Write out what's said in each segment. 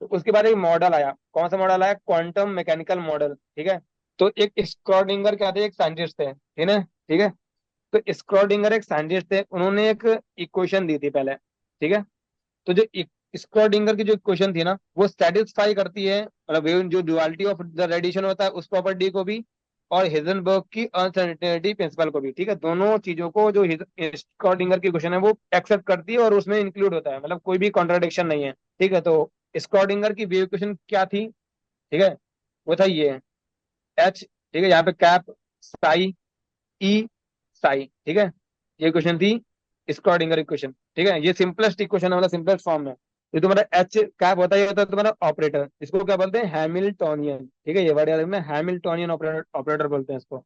तो उसके बाद एक मॉडल आया, कौन सा मॉडल आया, क्वांटम मैकेनिकल मॉडल, ठीक है। तो एक स्क्रॉडिंगर क्या थे, एक साइंटिस्ट थे, ठीक है, ठीक है। तो स्क्रॉडिंगर एक साइंटिस्ट थे, उन्होंने एक इक्वेशन दी थी पहले, ठीक है। तो जो स्क्रॉडिंगर की जो इक्वेशन थी ना, वो सेटिस्फाई करती है मतलब जो ड्युअलिटी ऑफ द रेडिएशन होता है उस प्रॉपर्टी को भी, और हिजनबर्ग की अनसर्टेनिटी प्रिंसिपल को भी, ठीक है। दोनों चीजों को जो स्क्रॉडिंगर की इक्वेशन है वो एक्सेप्ट करती है और उसमें इंक्लूड होता है, मतलब कोई भी कॉन्ट्राडिक्शन नहीं है, ठीक है। तो स्क्रॉडिंगर की वेव इक्वेशन क्या थी, ठीक है, वो था ये, एच, ठीक है, यहाँ पे कैप साई ई साई, ठीक है। ये क्वेश्चन थी स्क्रॉडिंगर इक्वेशन, ठीक है। ये सिंपलेस्ट इक्वेशन है, मतलब सिंपलेस्ट फॉर्म में। ये तुम्हारा एच कैप होता है, ये होता है तुम्हारा ऑपरेटर, इसको क्या बोलते हैं, हैमिल्टोनियन, ठीक है। ये वर्ड याद रखना, हैमिल्टोनियन ऑपरेटर, ऑपरेटर बोलते हैं इसको,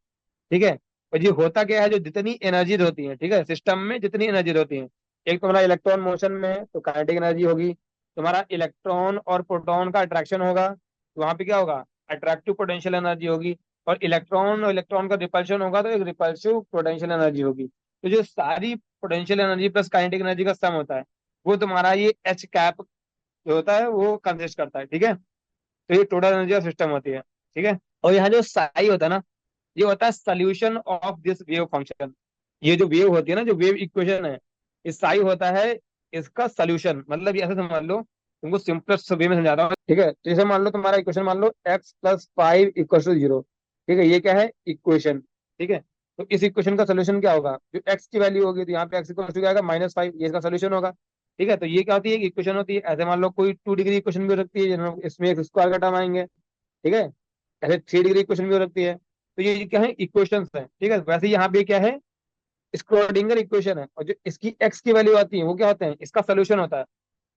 ठीक है। और ये होता क्या है, जो जितनी एनर्जीज होती है, ठीक है, सिस्टम में जितनी एनर्जीज होती है, एक तुम्हारा इलेक्ट्रॉन मोशन में है तो काइनेटिक एनर्जी होगी, तुम्हारा इलेक्ट्रॉन और प्रोटॉन का अट्रैक्शन होगा तो वहां पे क्या होगा, अट्रैक्टिव पोटेंशियल एनर्जी होगी, और इलेक्ट्रॉन का रिपल्शन होगा तो एक रिपल्सिव पोटेंशियल एनर्जी होगी। तो जो सारी potential energy plus kinetic energy का सम होता है, वो तुम्हारा ये एच कैप जो होता है वो कंसिस्ट करता है, ठीक है। तो ये टोटल एनर्जी ऑफ सिस्टम होती है, ठीक है। और यहाँ जो साई होता है ना, ये होता है solution of this wave function. ये जो वेव होती है ना, जो वेव इक्वेशन है, इस साई होता है इसका सोल्यूशन, मतलब ये ऐसे समझ लो, तुमको सिंपलेस्ट वे में समझाता हूँ, ठीक है। जैसे मान लो तुम्हारा इक्वेशन, मान लो x + 5 = 0, ठीक है, ये क्या है, इक्वेशन, ठीक है। तो इस इक्वेशन का सोल्यूशन क्या होगा, जो x की वैल्यू होगी तो यहाँ पे x क्या आएगा, -5, ये इसका सोल्यूशन होगा, ठीक है। तो ये क्या होती है, इक्वेशन होती है। ऐसे मान लो कोई 2 डिग्री इक्वेशन भी हो सकती है, इसमें एक्स स्क्वायर का टर्म आएंगे, ठीक है। ऐसे 3 डिग्री इक्वेशन भी हो सकती है। तो ये क्या है, इक्वेशंस है, ठीक है। वैसे यहाँ पे क्या है, स्क्रोडिंगर इक्वेशन है, और जो इसकी एक्स की वैल्यू आती है वो क्या होते हैं, इसका सोल्यूशन होता है।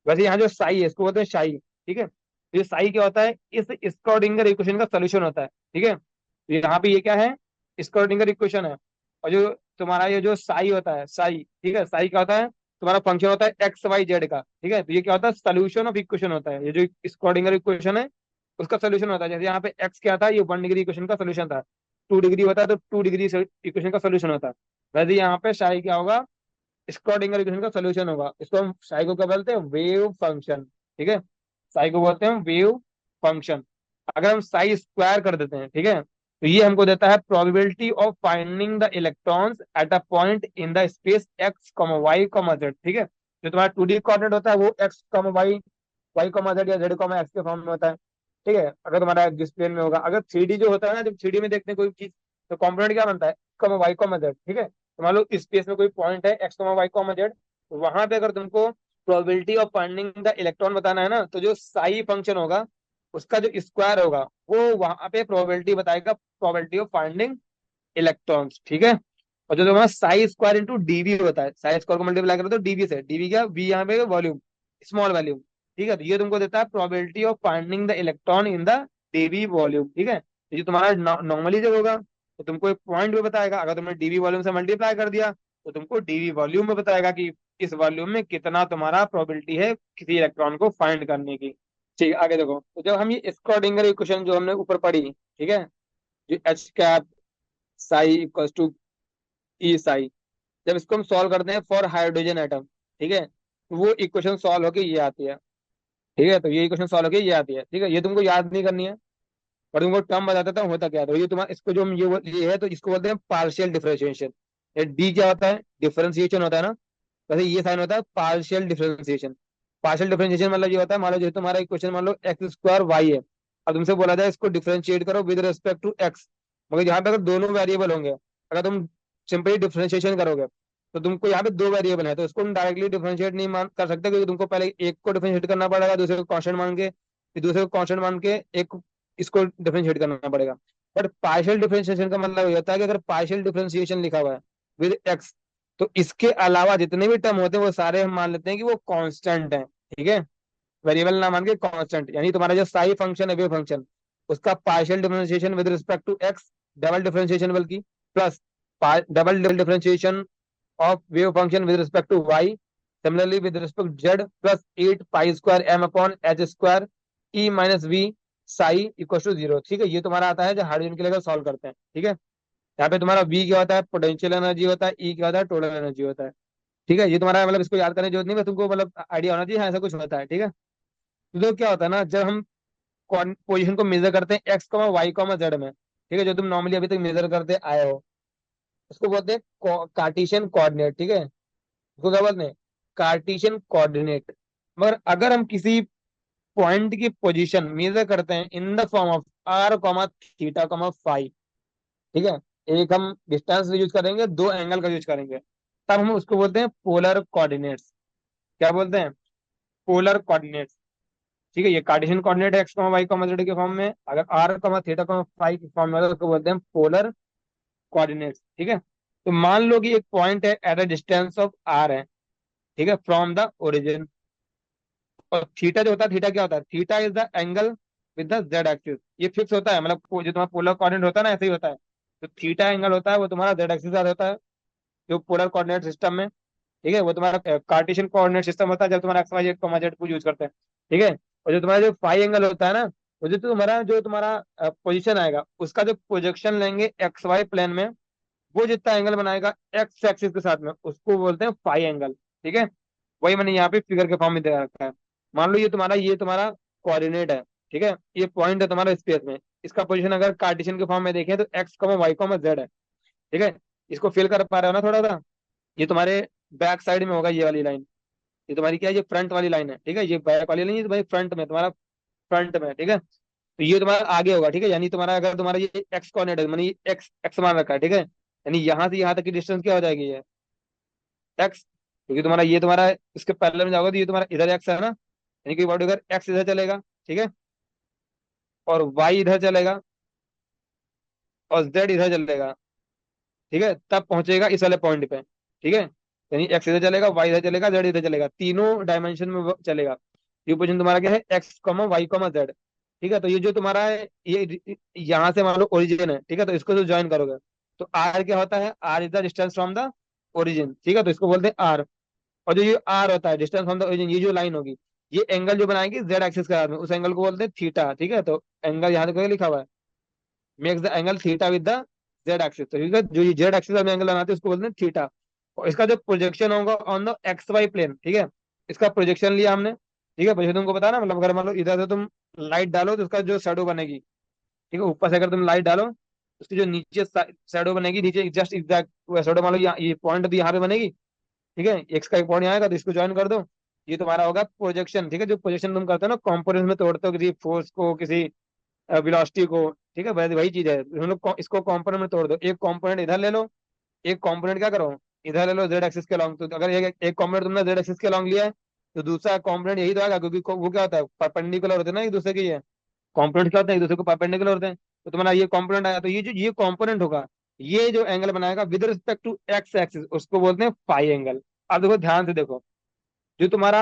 वैसे यहाँ जो साई है इसको बोलते हैं शाई, ठीक है। तो ये साई क्या होता है, इस स्क्रोडिंगर इक्वेशन का सोल्यूशन होता है, ठीक है। तो यहाँ पे ये क्या है, स्क्रोडिंगर इक्वेशन है। और जो तुम्हारा ये जो साई होता है, साई, ठीक है, साई क्या होता है, तुम्हारा फंक्शन होता है XY Z का, ठीक है। तो ये क्या होता है, सोल्यूशन ऑफ इक्वेशन होता है, ये जो स्क्रोडिंगर इक्वेशन है उसका सोल्यूशन होता है। जैसे यहाँ पे एक्स क्या था, ये 1 डिग्री इक्वेशन का सोल्यूशन था, 2 डिग्री होता है तो 2 डिग्री इक्वेशन का सोल्यूशन होता है। वैसे यहाँ पे शाई क्या होगा, स्क्रोडिंगर इक्वेशन का सोल्यूशन होगा। इसको हम साई को क्या बोलते हैं, वेव फंक्शन, ठीक है। साई को बोलते हैं वेव फंक्शन। अगर हम साई स्क्वायर कर देते हैं, ठीक है, तो ये हमको देता है probability of finding the electrons at a point in the space x, y, z, ठीक है। जो तुम्हारा 2D कोऑर्डिनेट होता है वो x, y, z या z, x के फॉर्म में होता है, ठीक है। अगर तुम्हारा जिस प्लेन में होगा, अगर 3D जो होता है ना, जब 3D में देखते हैं कोई चीज, तो कॉम्पोनेंट क्या बनता है, y, z, ठीक है। तो मान लो स्पेस में कोई पॉइंट है x, y, z, तो वहां पे अगर तुमको probability of finding the electron बताना है ना, तो जो साई फंक्शन होगा उसका जो स्क्वायर होगा वो वहां पे प्रोबेबिलिटी बताएगा, प्रोबेबिलिटी ऑफ फाइंडिंग इलेक्ट्रॉन्स, ठीक है। और जो तुम्हारा साई स्क्वायर इंटू डीवी होता है, साई स्क्वायर को मल्टीप्लाई करो तो डीवी से, डीवी क्या, वी यहाँ पे वॉल्यूम, स्मॉल वॉल्यूम, ठीक है। तो ये तुमको देता है probability of finding the electron in the dV volume, ठीक है। तो ये तुम्हारा नॉर्मली जब होगा तो तुमको एक पॉइंट में बताएगा, अगर तुमने डीवी वॉल्यूम से मल्टीप्लाई कर दिया तो तुमको डीवी वॉल्यूम में बताएगा कि इस वॉल्यूम में कितना तुम्हारा प्रोबेबिलिटी है किसी इलेक्ट्रॉन को फाइंड करने की। ठीक है, आगे देखो। तो जब हम ये स्क्रॉडिंगर इक्वेशन जो हमने ऊपर पढ़ी, ठीक है, जो H cap psi equal to E psi, जब इसको हम सॉल्व करते हैं फॉर हाइड्रोजन एटम, ठीक है, तो वो इक्वेशन सॉल्व होके ये आती है, ठीक है। तो ये इक्वेशन सॉल्व होके ये आती है, ठीक है। ये तुमको याद नहीं करनी है, पर तुमको टर्म बता देता हूँ होता क्या है। तो ये तुम्हारा, इसको जो हम ये है तो इसको बोलते हैं पार्शियल डिफरेंशिएशन। ये डी क्या होता है, डिफरेंशिएशन होता है ना, वैसे ये साइन होता है पार्शियल डिफरेंशिएशन। पार्शियल डिफरेंशिएशन मतलब ये होता है, मान लो जो तुम्हारा इक्वेशन, मान लो x² y है, अब तुमसे बोला जाए इसको डिफरेंशिएट करो विद रिस्पेक्ट टू x, मगर यहाँ पे अगर दोनों वेरिएबल होंगे, अगर तुम सिंपली डिफरेंशिएशन करोगे तो तुमको यहाँ पे दो वेरिएबल है, तो इसको तुम डायरेक्टली डिफरेंशिएट नहीं मान कर सकते, क्योंकि तुमको पहले एक को डिफरेंशिएट करना पड़ेगा, दूसरे को कांस्टेंट मान के, फिर दूसरे को कांस्टेंट मान के एक इसको डिफरेंशिएट करना पड़ेगा। बट पार्शियल डिफरेंशिएशन का मतलब ये होता है कि अगर पार्शियल डिफरेंशिएशन लिखा हुआ है विद एक्स, तो इसके अलावा जितने भी टर्म होते हैं वो सारे हम मान लेते हैं कि वो कांस्टेंट है, ठीक है। वेरिएबल ना मान के कांस्टेंट, यानी तुम्हारा जो साई फंक्शन है, वेव फंक्शन, उसका partial differentiation with respect to x, double differentiation बल्कि, plus double differentiation of wave function with respect to y, similarly with respect z, plus 8 pi square m/h square E - v psi equal to 0, ठीक है। ये तुम्हारा आता है जो hydrogen के लिए सॉल्व करते हैं, ठीक है। यहाँ पे तुम्हारा V क्या होता है, पोटेंशियल एनर्जी होता है, E क्या होता है, टोटल एनर्जी होता है, ठीक है। ये तुम्हारा मतलब इसको याद करने की जरूरत नहीं, बस तुमको मतलब आइडिया होना चाहिए, हाँ ऐसा कुछ होता है, ठीक है। तो क्या होता है ना, जब हम पोजीशन को मेजर करते हैं x comma y comma z में, ठीक है, जो तुम नॉर्मली अभी तक मेजर करते आए हो, उसको बोलते हैं कार्टेशियन कोऑर्डिनेट, ठीक है, उसको क्या बोलते हैं, कार्टेशियन कोऑर्डिनेट। मगर अगर हम किसी पॉइंट की पोजीशन मेजर करते हैं in the form of r comma theta comma phi, ठीक है, एक हम डिस्टेंस यूज करेंगे, दो एंगल का यूज करेंगे, तब हम उसको बोलते हैं पोलर कोऑर्डिनेट्स। क्या बोलते हैं? Polar coordinates. ठीक है, ये Cartesian coordinate x comma y comma z के फॉर्म में, अगर r comma theta comma phi के फॉर्म में होगा तो उसको बोलते हैं पोलर कोऑर्डिनेट्स। ठीक है, तो मान लो कि एक पॉइंट है at a distance of r है, ठीक है, फ्रॉम द ओरिजिन। और थीटा जो होता है, थीटा क्या होता है, theta is the angle with the z axis. ये फिक्स होता है, मतलब जो तुम्हारा पोलर कोऑर्डिनेट होता है ना, ऐसे ही होता है। तो थीटा एंगल होता है वो तुम्हारा जेड एक्सिस के साथ होता है, जो पोलर कोऑर्डिनेट सिस्टम में। ठीक है, वो तुम्हारा कार्टेशियन कोऑर्डिनेट सिस्टम होता है जब तुम्हारा x y z comma z को यूज करते हैं। ठीक है, और जो तुम्हारा जो फाई एंगल होता है ना, वो जो तुम्हारा पोजीशन आएगा, उसका जो प्रोजेक्शन लेंगे एक्स वाई प्लेन में, वो जितना एंगल बनाएगा एक्स एक्सिस के साथ में, उसको बोलते हैं फाई एंगल। ठीक है, वही मैंने यहाँ पे फिगर के फॉर्म में दे रखा है। मान लो ये तुम्हारा कोऑर्डिनेट है, ठीक है, ये पॉइंट है तुम्हारा स्पेस में, इसका पोजीशन अगर कार्टेशियन के फॉर्म में देखें तो x comma y comma z है। ठीक है, इसको फिल कर पा रहे हो ना थोड़ा सा? ये तुम्हारे बैक साइड में होगा ये वाली लाइन, ये तुम्हारी क्या है, ये फ्रंट वाली लाइन है। ठीक है, ये बैक वाली लाइन, ये तुम्हारी फ्रंट में, तुम्हारा फ्रंट में है। ठीक है, तो ये तुम्हारा आगे होगा। ठीक है, यानी तुम्हारा अगर तुम्हारा ये एक्स कोऑर्डिनेट है, मानी एक्स एक्स मान रखा है, ठीक है, यानी यहाँ से यहाँ तक की डिस्टेंस क्या हो जाएगी, ये एक्स। क्योंकि तुम्हारा ये तुम्हारा इसके पैरेलल में जाओगे तो ये तुम्हारा इधर एक्स है ना, यानी कि अगर एक्स इधर चलेगा, ठीक है, और वाई इधर चलेगा, और जेड इधर चलेगा, ठीक है, तब पहुंचेगा इस वाले पॉइंट पे। ठीक है, यानी एक्स इधर चलेगा, वाई इधर चलेगा, जेड इधर चलेगा, तीनों डायमेंशन में वो चलेगा। ये पोजिशन तुम्हारा क्या है, x comma y comma z. ठीक है, तो ये जो तुम्हारा है, ये यहाँ से मान लो ओरिजिन है, ठीक है, तो इसको जो ज्वाइन करोगे, तो आर क्या होता है, r is the distance from the origin. ठीक है, तो इसको बोलते हैं आर। और जो ये आर होता है, डिस्टेंस फ्रॉम द ओरिजिन, ये जो लाइन होगी, ये एंगल जो बनाएगी जेड एक्सिस के साथ में, उस एंगल को बोलते हैं थीटा। ठीक है, तो एंगल यहाँ तक लिखा हुआ है, makes the angle theta with the z axis. तो ठीक है, जो ये जेड एक्सिस में एंगल बनाते हैं उसको बोलते हैं थीटा। और इसका जो प्रोजेक्शन होगा on the x y plane, ठीक है, इसका प्रोजेक्शन लिया हमने। ठीक है, प्रोजेक्शन तुमको पता है ना, मतलब अगर मान लो इधर से तुम लाइट डालो तो उसका जो शेडो बनेगी, ठीक है, ऊपर से अगर तुम लाइट डालो, उसकी जो नीचे शेडो बनेगी, नीचे जस्ट एग्जैक्ट शेडो मान लो ये पॉइंट भी यहाँ पे बनेगी। ठीक है, एक्स का एक पॉइंट यहाँ आएगा तो इसको ज्वाइन कर दो, ये तुम्हारा होगा प्रोजेक्शन। ठीक है, जो प्रोजेक्शन तुम करते हो ना, कॉम्पोनेंट में तोड़ते हो किसी फोर्स को, किसी वेलोसिटी को। ठीक है, वही वही चीज है, हम लोग इसको कंपोनेंट में तोड़ दो, एक कंपोनेंट इधर ले लो, एक कंपोनेंट क्या करो, इधर ले लो जेड एक्सिस के लॉन्ग। तो अगर एक कंपोनेंट तुमने जेड एक्सिस के लॉन्ग लिया है, तो दूसरा कंपोनेंट यही तो आएगा, क्योंकि वो क्या होता है, परपेंडिकुलर होते हैं ना एक दूसरे के। ये कंपोनेंट क्या होते हैं, एक दूसरे को परपेंडिकुलर होते हैं। तो तुम्हारा ये कंपोनेंट आया, तो ये कंपोनेंट होगा, ये जो एंगल बनाएगा with respect to x axis, उसको बोलते हैं फाई एंगल। अब देखो ध्यान से देखो, जो तुम्हारा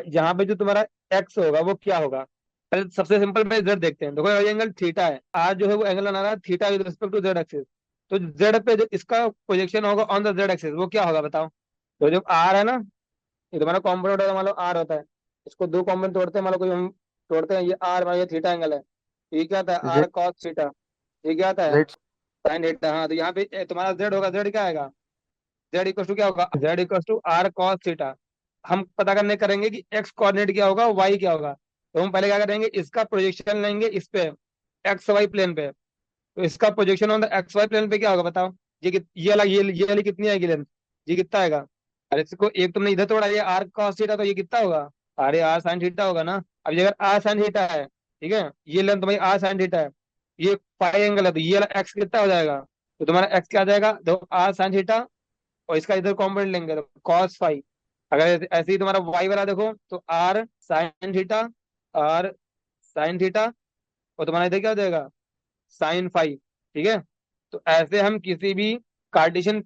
यहाँ पे जो तुम्हारा एक्स होगा वो क्या होगा। पहले सबसे सिंपल में जेड देखते हैं, देखो ये एंगल थीटा है, आर जो है वो एंगल बना रहा है theta with respect to z axis. तो जेड पे जो इसका प्रोजेक्शन होगा ऑन द जेड एक्सिस, वो क्या होगा बताओ। तो जो आर है ना, ये तुम्हारा कॉम्पोनेंट होगा, मान लो आर होता है, इसको दो कॉम्पोनेंट तोड़ते हैं, मान लो कोई हम तोड़ते हैं, ये आर मान ये थीटा एंगल है, तो ये क्या आता है, आर जेड कॉस थीटा। ये क्या आता है, जेड साइन थीटा। हाँ, तो यहाँ पे तुम्हारा जेड होगा, जेड क्या आएगा, जेड इक्वल टू क्या होगा, z equal to r cos theta. हम पता करने करेंगे कि एक्स कोऑर्डिनेट क्या होगा, वाई क्या होगा। तो हम पहले क्या करेंगे, इसका प्रोजेक्शन लेंगे इस पे, एक्स वाई प्लेन पे। तो इसका projection on the x y plane पे क्या होगा बताओ। ये वाली कितनी आएगी लेंथ, ये कितना आएगा। अरे इसको एक तुमने इधर तोड़ा, ये आर कॉस थीटा, तो ये कितना होगा, अरे आर साइन थीटा होगा ना। अब ये अगर आर साइन थीटा है, ठीक है, ये लेंथ तुम्हारी आर साइन थीटा है, ये फाई एंगल है, तो ये वाला एक्स कितना हो जाएगा, तो तुम्हारा एक्स क्या आ जाएगा, देखो आर साइन थीटा, और इसका इधर कॉम्पोनेंट लेंगे तो कॉस फाई। अगर ऐसे ही तुम्हारा वाई वाला देखो, तो r sine theta, r sine theta, और तुम्हारा इधर क्या हो जाएगा, साइन फाई। ठीक है, तो ऐसे हम किसी भी कार्टेशियन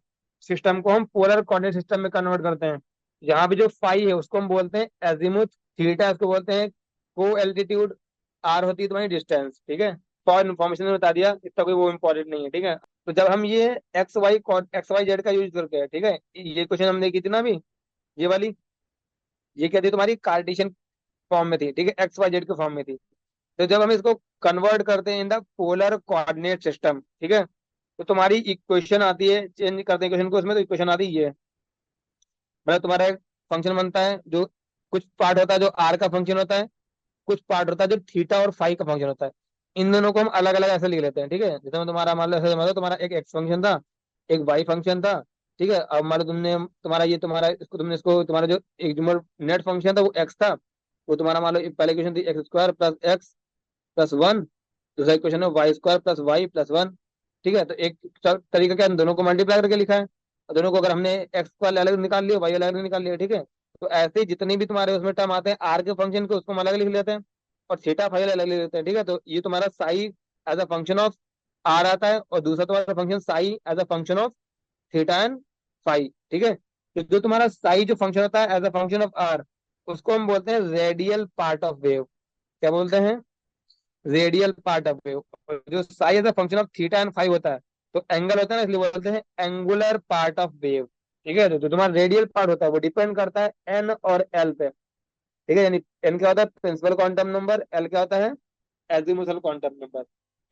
सिस्टम को हम पोलर कोऑर्डिनेट सिस्टम में कन्वर्ट करते हैं। यहाँ पे जो फाई है उसको हम बोलते हैं एजीमुथ, थीटा उसको बोलते हैं को एल्टीट्यूड, आर होती है तुम्हारी डिस्टेंस। ठीक है, फॉर इन्फॉर्मेशन में बता दिया, इतना कोई वो इंपॉर्टेंट नहीं है। ठीक है, तो जब हम ये एक्स वाई जेड का यूज करके, ठीक है, ये क्वेश्चन हमने की थी ना अभी, ये वाली, ये क्या थी तुम्हारी कार्टेशियन फॉर्म में थी, ठीक है, एक्स वाई जेड के फॉर्म में थी। तो जब हम इसको कन्वर्ट करते हैं in the polar coordinate system, ठीक है, तो तुम्हारी इक्वेशन आती है, चेंज करते हैं इक्वेशन को उसमें, तो इक्वेशन आती है ये, मतलब तुम्हारा एक फंक्शन बनता है जो कुछ पार्ट होता है जो आर का फंक्शन होता है, कुछ पार्ट होता है जो थीटा और फाई का फंक्शन होता है। इन दोनों को हम अलग अलग ऐसे लिख लेते हैं, ठीक है। जैसे मैं तुम्हारा मान लो, ऐसे मान लो तुम्हारा एक एक्स फंक्शन था, एक वाई फंक्शन था, ठीक है। अब मान लो तुमने तुम्हारा ये तुम्हारा इसको तुमने इसको तुम्हारा जो एक जो नेट फंक्शन था वो एक्स था, वो तुम्हारा मान लो पहले इक्वेशन थी x square plus x plus one, दूसरा इक्वेशन है y square plus y plus one, ठीक है। तो एक तरीका क्या है, इन दोनों को मल्टीप्लाई करके लिखा है, और दोनों को अगर हमने एक्स को अलग अलग निकाल लिया, वाई अलग अलग निकाल लिया, ठीक है। तो ऐसे ही जितने भी तुम्हारे उसमें टर्म आते हैं आर के फंक्शन को, उसको हम अलग लिख लेते हैं, और थीटा फाई अलग लिख लेते हैं, ठीक है। तो ये तुम्हारा psi as a function of r आता है, और दूसरा तुम्हारा function psi as a function of theta and phi, ठीक है। तो जो तुम्हारा साई जो फंक्शन होता है as a function of r, उसको हम बोलते हैं रेडियल पार्ट ऑफ वेव। क्या बोलते हैं? Radial part of wave. जो psi as a function of theta and phi होता है, तो एंगल होता है ना, इसलिए बोलते हैं एंगुलर पार्ट ऑफ वेव, ठीक है। तो जो तुम्हारा रेडियल पार्ट होता है वो डिपेंड करता है एन और एल पे, ठीक है। यानी एन क्या होता है, प्रिंसिपल क्वांटम नंबर, एल क्या होता है, एजीमुथल क्वांटम नंबर,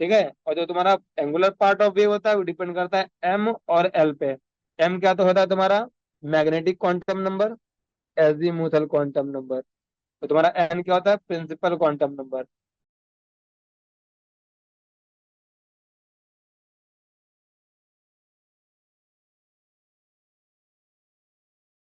ठीक है। और जो तुम्हारा एंगुलर पार्ट ऑफ वेव होता है वो डिपेंड करता है एम और एल पे। एम क्या तो होता है तुम्हारा magnetic quantum number, azimuthal quantum number. तो तुम्हारा एन क्या होता है, प्रिंसिपल क्वांटम नंबर।